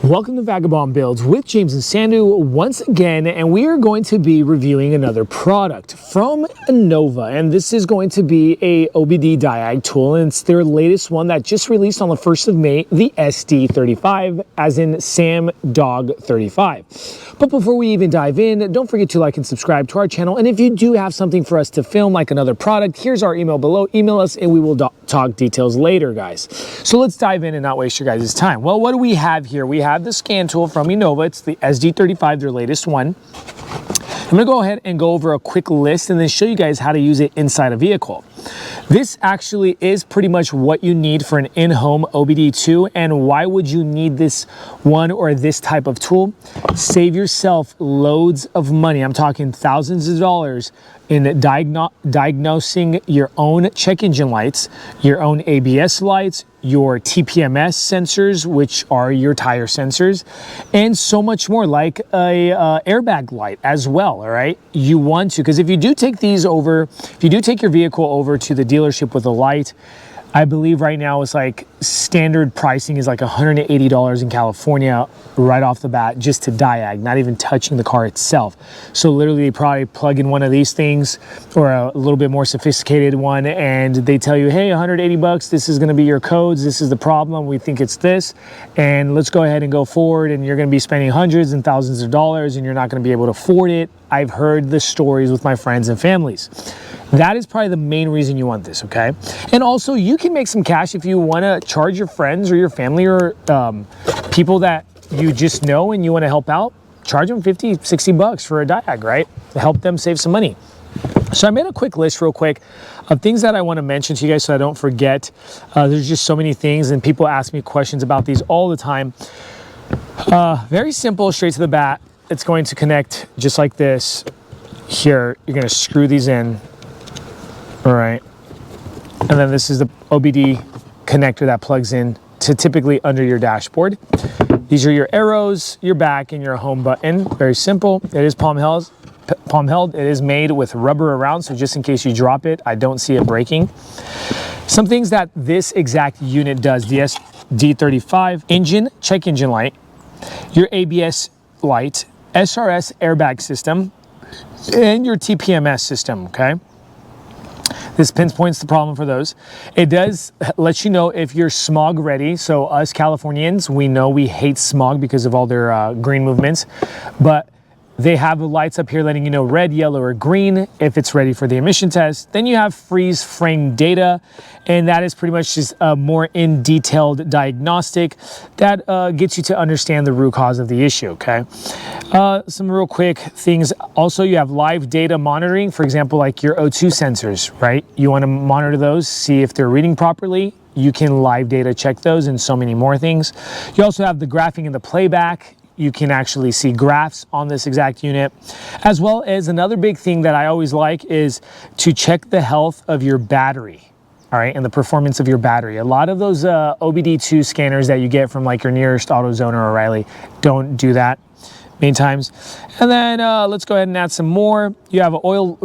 Welcome to Vagabond Builds with James and Sandu once again, and we are going to be reviewing another product from Innova, and this is going to be a OBD diag tool, and it's their latest one that just released on the 1st of May, the SD35, as in Sam Dog 35. But before we even dive in, don't forget to like and subscribe to our channel, and if you do have something for us to film, like another product, here's our email below. Email us and we will talk details later, guys. So let's dive in and not waste your guys' time. Well, what do we have here? We have the scan tool from Innova. It's the SD35, their latest one. I'm gonna go ahead and go over a quick list and then show you guys how to use it inside a vehicle. This actually is pretty much what you need for an in-home OBD2. And why would you need this one or this type of tool? Save yourself loads of money. I'm talking thousands of dollars in diagnosing your own check engine lights, your own ABS lights, your TPMS sensors, which are your tire sensors, and so much more, like a airbag light as well. All right, you want to, because if you do take these over, if you do take your vehicle over to the dealership with a light, I believe right now it's like standard pricing is like $180 in California right off the bat, just to diag, not even touching the car itself. So literally they probably plug in one of these things or a little bit more sophisticated one, and they tell you, hey, 180 bucks, this is gonna be your codes, this is the problem, we think it's this, and let's go ahead and go forward, and you're gonna be spending hundreds and thousands of dollars and you're not gonna be able to afford it. I've heard the stories with my friends and families. That is probably the main reason you want this, okay? And also, you can make some cash if you want to charge your friends or your family or people that you just know and you want to help out. Charge them 50, 60 bucks for a diag, right? To help them save some money. So I made a quick list real quick of things that I want to mention to you guys so I don't forget. There's just so many things, and people ask me questions about these all the time. Very simple, straight to the bat. It's going to connect just like this. Here, you're going to screw these in. All right, and then this is the OBD connector that plugs in to typically under your dashboard. These are your arrows, your back, and your home button. Very simple. It is palm held. It is made with rubber around, so just in case you drop it, I don't see it breaking. Some things that this exact unit does: the SD35 engine, check engine light, your ABS light, SRS airbag system, and your TPMS system, okay? This pinpoints the problem for those. It does let you know if you're smog ready. So us Californians, we know we hate smog because of all their green movements, but they have the lights up here letting you know red, yellow, or green if it's ready for the emission test. Then you have freeze frame data, and that is pretty much just a more in-detailed diagnostic that gets you to understand the root cause of the issue, okay? Some real quick things. Also, you have live data monitoring, for example, like your O2 sensors, right? You want to monitor those, see if they're reading properly. You can live data check those, and so many more things. You also have the graphing and the playback. You can actually see graphs on this exact unit, as well as another big thing that I always like is to check the health of your battery, all right, and the performance of your battery. A lot of those OBD2 scanners that you get from like your nearest AutoZone or O'Reilly don't do that many times. And then let's go ahead and add some more. You have an oil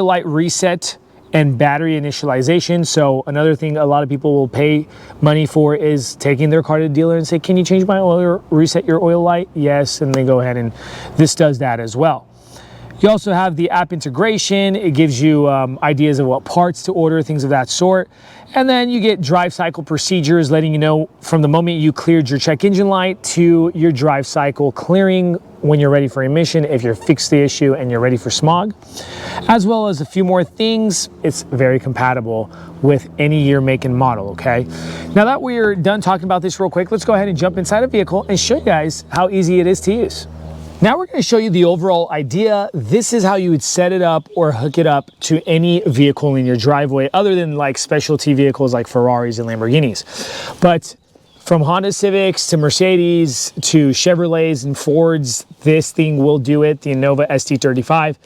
light reset and battery initialization. So another thing a lot of people will pay money for is taking their car to the dealer and say, can you change my oil or reset your oil light? Yes, and they go ahead, and this does that as well. You also have the app integration. It gives you ideas of what parts to order, things of that sort. And then you get drive cycle procedures, letting you know from the moment you cleared your check engine light to your drive cycle clearing when you're ready for emission, if you're fixed the issue and you're ready for smog, as well as a few more things. It's very compatible with any year, make, and model, okay? Now that we're done talking about this real quick, let's go ahead and jump inside a vehicle and show you guys how easy it is to use. Now we're going to show you the overall idea. This is how you would set it up or hook it up to any vehicle in your driveway, other than like specialty vehicles like Ferraris and Lamborghinis. But from Honda Civics to Mercedes to Chevrolets and Fords, this thing will do it, the Innova SD35.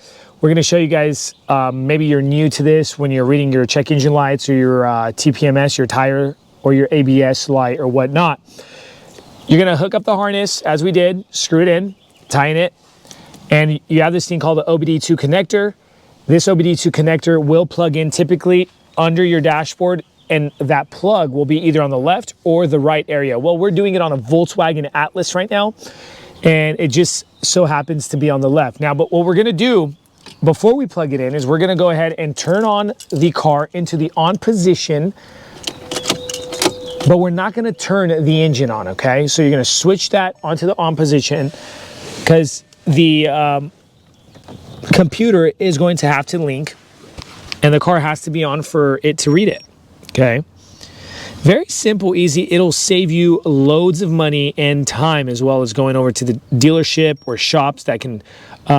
We're going to show you guys, maybe you're new to this when you're reading your check engine lights or your TPMS, your tire, or your ABS light or whatnot. You're going to hook up the harness as we did, screw it in, tie in it, and you have this thing called the OBD2 connector. This OBD2 connector will plug in typically under your dashboard and that plug will be either on the left or the right area. Well, we're doing it on a Volkswagen Atlas right now, and it just so happens to be on the left. Now, but what we're gonna do before we plug it in is we're gonna go ahead and turn on the car into the on position, but we're not gonna turn the engine on, okay? So you're gonna switch that onto the on position because the computer is going to have to link and the car has to be on for it to read it, okay? Very simple, easy. It'll save you loads of money and time, as well as going over to the dealership or shops that can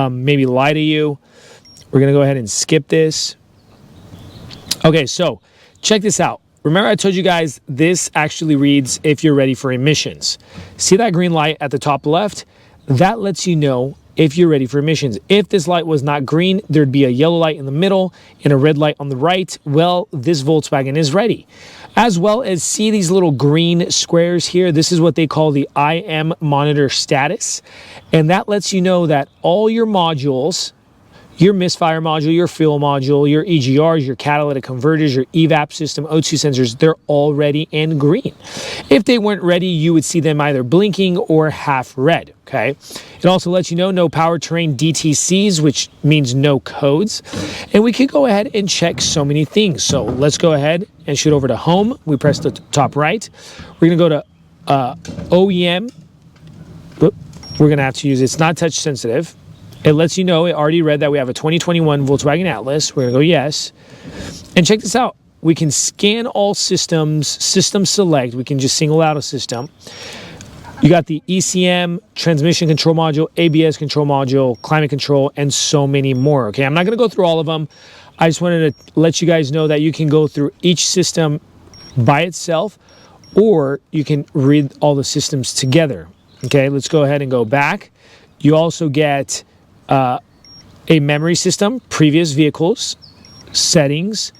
maybe lie to you. We're gonna go ahead and skip this. Okay, so check this out. Remember I told you guys this actually reads if you're ready for emissions. See that green light at the top left? That lets you know if you're ready for emissions. If this light was not green, there'd be a yellow light in the middle and a red light on the right. Well, this Volkswagen is ready. As well as see these little green squares here. This is what they call the IM monitor status. And that lets you know that all your modules, your misfire module, your fuel module, your EGRs, your catalytic converters, your evap system, O2 sensors, they're all ready and green. If they weren't ready, you would see them either blinking or half red, okay? It also lets you know no powertrain DTCs, which means no codes. And we could go ahead and check so many things. So let's go ahead and shoot over to home. We press the top right. We're gonna go to OEM. We're gonna have to use, it's not touch sensitive. It lets you know, it already read that we have a 2021 Volkswagen Atlas. We're gonna go yes. And check this out. We can scan all systems, system select. We can just single out a system. You got the ECM, transmission control module, ABS control module, climate control, and so many more, okay? I'm not gonna go through all of them. I just wanted to let you guys know that you can go through each system by itself, or you can read all the systems together, okay? Let's go ahead and go back. You also get a memory system, previous vehicles, settings.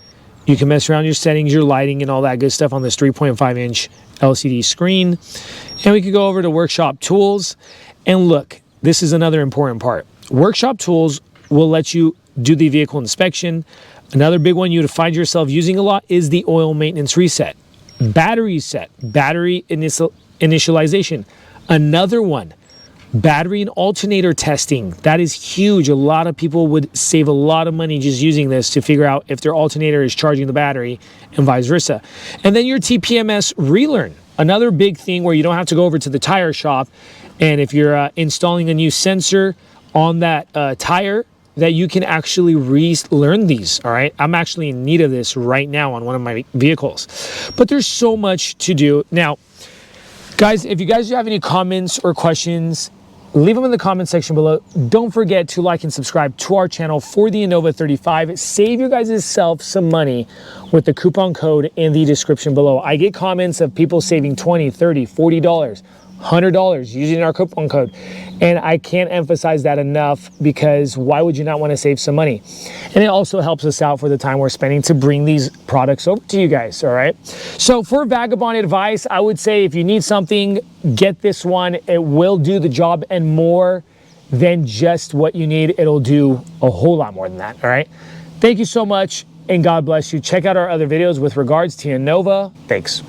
You can mess around your settings, your lighting, and all that good stuff on this 3.5-inch LCD screen. And we could go over to workshop tools. And look, this is another important part. Workshop tools will let you do the vehicle inspection. Another big one you would find yourself using a lot is the oil maintenance reset. Battery set, battery initialization. Another one. Battery and alternator testing. That is huge. A lot of people would save a lot of money just using this to figure out if their alternator is charging the battery and vice versa. And then your TPMS relearn. Another big thing where you don't have to go over to the tire shop, and if you're installing a new sensor on that tire, that you can actually relearn these, all right? I'm actually in need of this right now on one of my vehicles. But there's so much to do. Now, guys, if you guys have any comments or questions, leave them in the comment section below. Don't forget to like and subscribe to our channel for the Innova 35. Save your guys' self some money with the coupon code in the description below. I get comments of people saving $20, $30, $40, $100 using our coupon code. And I can't emphasize that enough, because why would you not want to save some money? And it also helps us out for the time we're spending to bring these products over to you guys, all right? So for Vagabond advice, I would say if you need something, get this one. It will do the job and more than just what you need. It'll do a whole lot more than that, all right? Thank you so much, and God bless you. Check out our other videos with regards to Innova. Thanks.